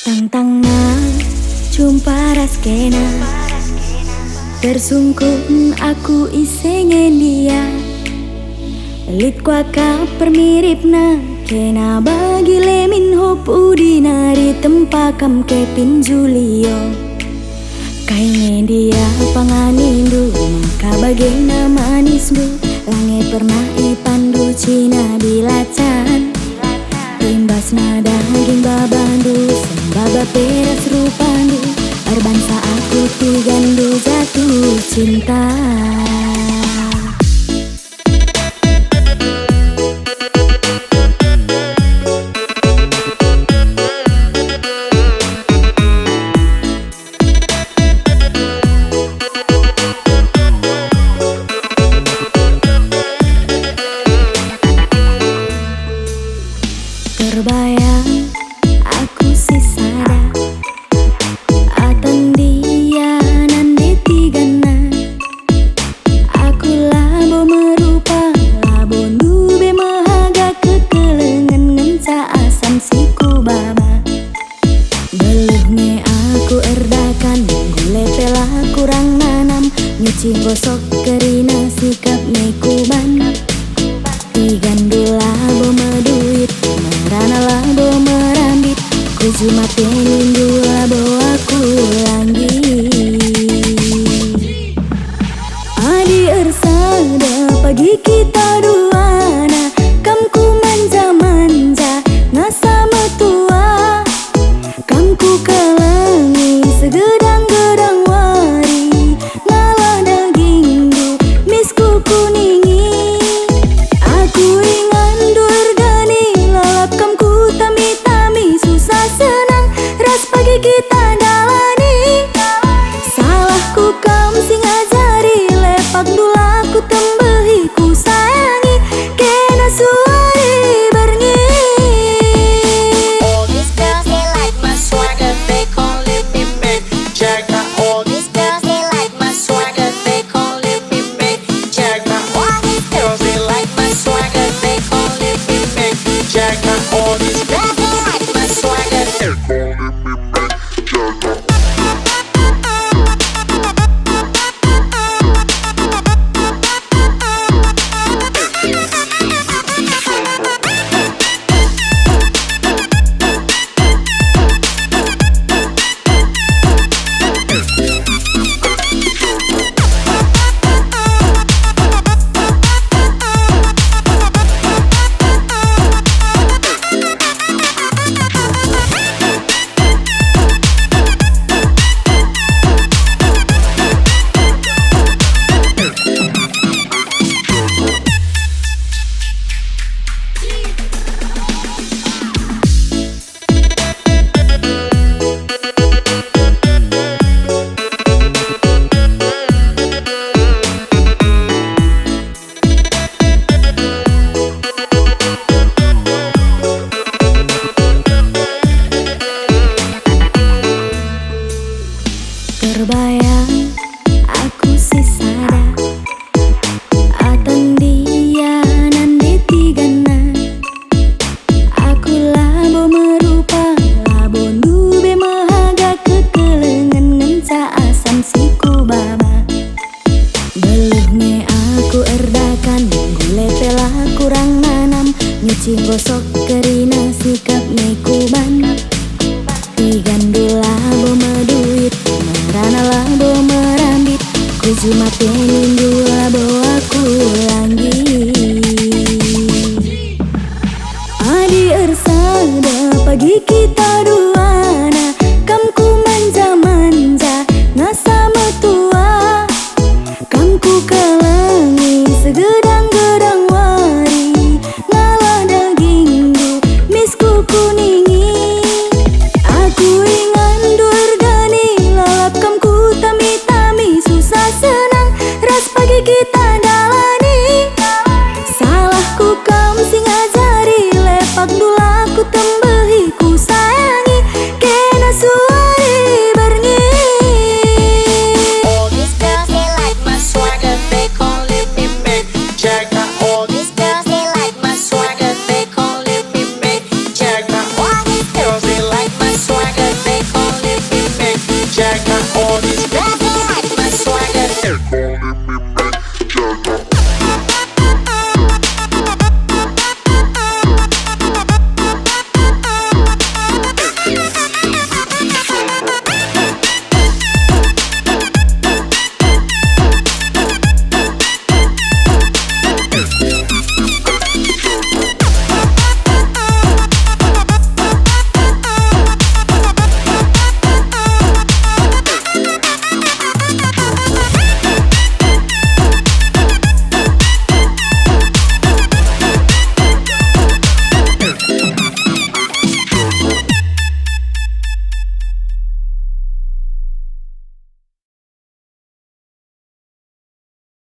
Tang-tangna jumpa raskena tersungkun aku isengen dia lit kuaka permiripna kena bagi lemin hop udinari tempakam kepin Julio kaine dia panganindu maka bagena manismu lange pernah ipandu Cina bilacan imbas nada daging babandu sembaba peras rupandu arbangsa aku tigandu jatuh cinta. Terbayang aku si sada atan dia nande tigana aku labo merupa labo dube mahaga kekelengan ngenca asam siku baba beluhnya aku erdakan gule pela kurang nanam nyuci gosok kerina sikap nekuban tigandu labo meduit merana labo merambit ku cuma pengen dua bawa aku lagi adi ersada pagi kita duana kamku manja-manja ngasa metua kamku kalangi segedang-gedang wari ngalah daging du misku kuningi aku ingan durgani lalap kamku tami-tami susah senang ras pagi kita dalani salahku kam sing ajari lepak dulaku tembehi ku sayangi kena suari berngi. All these girls they like my swagger, they calling me man. Jaga. All these girls they like my swagger, they calling me man. Jaga. All these girls they like my swagger, they calling me man. Jaga. All these girls they like my swagger, they calling me man. Jaga. Terbayang aku si sada atan dia nande tigana aku labo merupa labo dube mahaga kekelengan ngenca asam siku baba beluhnya aku erdakan gule pela kurang nanam nyuci gosok kerina sikap nekuban tigandu labo meduit merana labo merambit ku cuma pengen dua bawa aku lagi adi ersada pagi kita